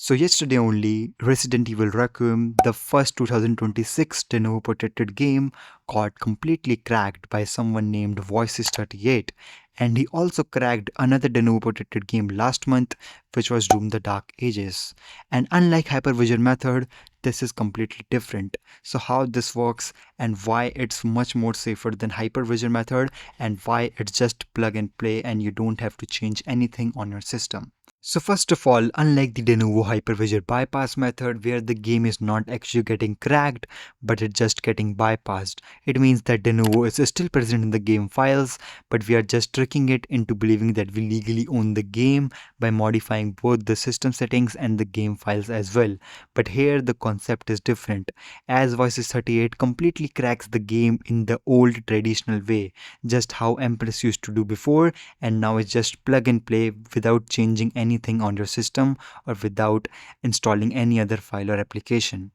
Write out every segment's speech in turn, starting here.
So yesterday only, Resident Evil Requiem, the first 2026 Denuvo protected game, got completely cracked by someone named Voices38, and he also cracked another Denuvo protected game last month, which was Doom the Dark Ages. And unlike Hypervisor method, this is completely different. So how this works and why it's much more safer than Hypervisor method and why it's just plug and play and you don't have to change anything on your system. So first of all, unlike the Denuvo hypervisor bypass method where the game is not actually getting cracked but it's just getting bypassed, it means that Denuvo is still present in the game files but we are just tricking it into believing that we legally own the game by modifying both the system settings and the game files as well. But here the concept is different, as Voices38 completely cracks the game in the old traditional way, just how Empress used to do before, and now it's just plug and play without changing anything on your system or without installing any other file or application.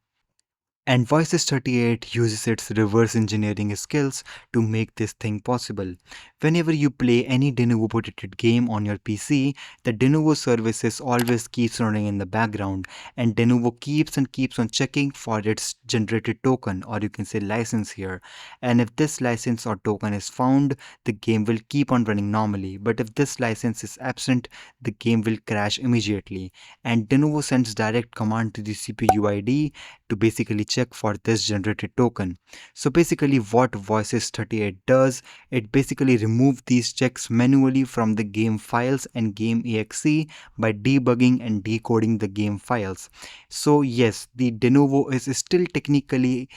And Voices38 uses its reverse engineering skills to make this thing possible. Whenever you play any Denuvo protected game on your PC, the Denuvo services always keeps running in the background, and Denuvo keeps on checking for its generated token, or you can say license here. And if this license or token is found, the game will keep on running normally. But if this license is absent, the game will crash immediately. And Denuvo sends direct command to the CPU ID to basically check for this generated token. So basically what Voices38 does, it basically removes these checks manually from the game files and game exe by debugging and decoding the game files. So yes, the Denuvo is still technically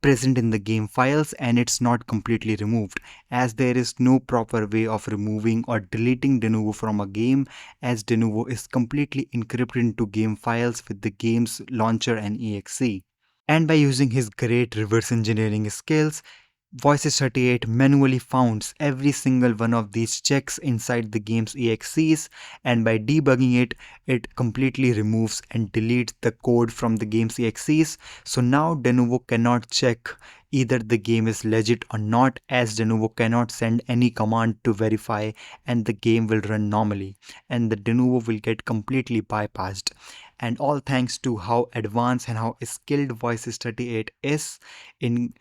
present in the game files and it's not completely removed, as there is no proper way of removing or deleting Denuvo from a game, as Denuvo is completely encrypted into game files with the game's launcher and exe. And by using his great reverse engineering skills, Voices38 manually founds every single one of these checks inside the game's exes, and by debugging it, it completely removes and deletes the code from the game's exes. So now Denuvo cannot check either the game is legit or not, as Denuvo cannot send any command to verify, and the game will run normally, and the Denuvo will get completely bypassed. And all thanks to how advanced and how skilled Voices38 is in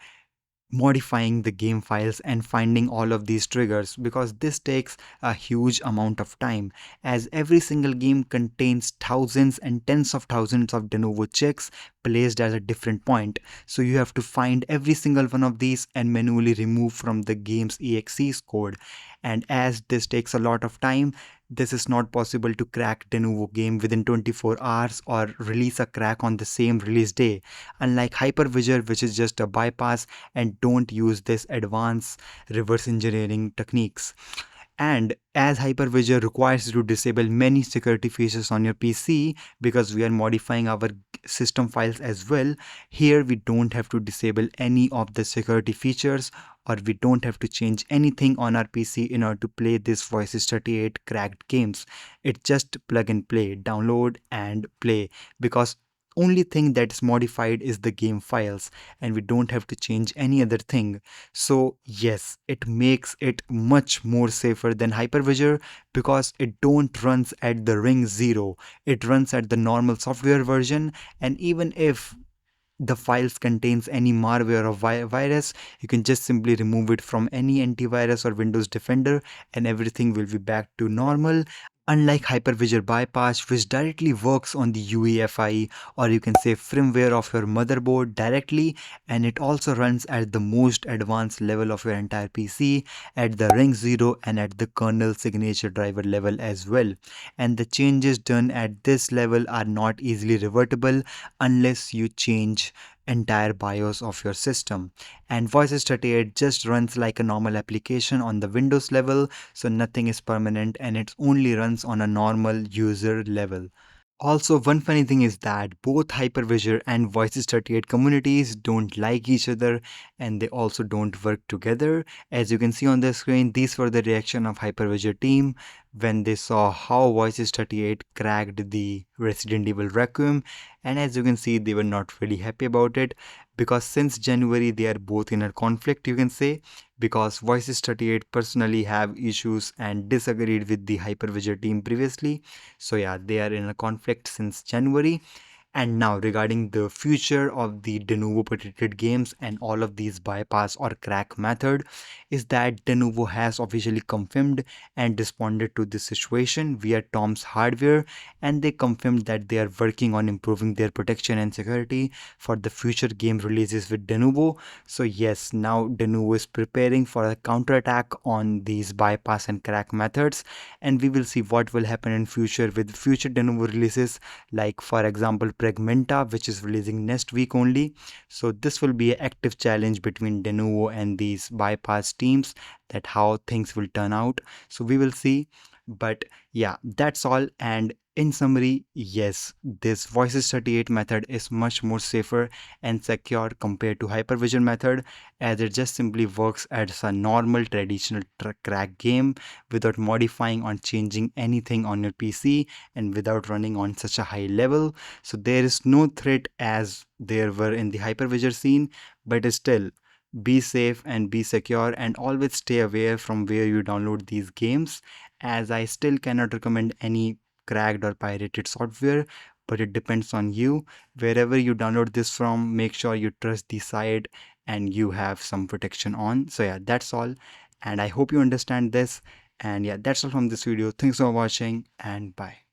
modifying the game files and finding all of these triggers, because this takes a huge amount of time, as every single game contains thousands and tens of thousands of Denuvo checks placed at a different point. So you have to find every single one of these and manually remove from the game's exe's code. And as this takes a lot of time, this is not possible to crack Denuvo game within 24 hours or release a crack on the same release day, unlike Hypervisor, which is just a bypass and don't use this advanced reverse engineering techniques. And as Hypervisor requires you to disable many security features on your PC, because we are modifying our system files as well, here we don't have to disable any of the security features, or we don't have to change anything on our PC in order to play this Voices38 cracked games. It's just plug and play, download and play, because only thing that's modified is the game files and we don't have to change any other thing. So yes, it makes it much more safer than Hypervisor, because it don't runs at the ring 0, it runs at the normal software version, and even if the files contains any malware or virus, you can just simply remove it from any antivirus or Windows Defender and everything will be back to normal. Unlike Hypervisor bypass, which directly works on the UEFI, or you can say firmware of your motherboard directly, and it also runs at the most advanced level of your entire PC, at the ring 0 and at the kernel signature driver level as well. And the changes done at this level are not easily revertible unless you change entire BIOS of your system. And Voices38 just runs like a normal application on the Windows level, so nothing is permanent and it only runs on a normal user level. Also, one funny thing is that both Hypervisor and Voices38 communities don't like each other and they also don't work together. As you can see on the screen, these were the reaction of Hypervisor team when they saw how Voices 38 cracked the Resident Evil Requiem, and as you can see, they were not really happy about it because since January they are both in a conflict, you can say, because Voices 38 personally have issues and disagreed with the Hypervisor team previously. So yeah, they are in a conflict since January. And now, regarding the future of the Denuvo protected games and all of these bypass or crack method, is that Denuvo has officially confirmed and responded to this situation via Tom's hardware, and they confirmed that they are working on improving their protection and security for the future game releases with Denuvo. So yes, now Denuvo is preparing for a counterattack on these bypass and crack methods, and we will see what will happen in future with future Denuvo releases, like for example Pragmenta, which is releasing next week only. So this will be an active challenge between Denuvo and these bypass teams, that how things will turn out. So we will see. But yeah, that's all. And in summary, yes, this Voices 38 method is much more safer and secure compared to Hypervision method, as it just simply works as a normal traditional crack game without modifying or changing anything on your PC and without running on such a high level. So there is no threat as there were in the Hypervisor scene, but still be safe and be secure, and always stay aware from where you download these games, as I still cannot recommend any cracked or pirated software, but it depends on you. Wherever you download this from, make sure you trust the site and you have some protection on. So yeah, that's all, and I hope you understand this. And yeah, that's all from this video. Thanks for watching, and bye.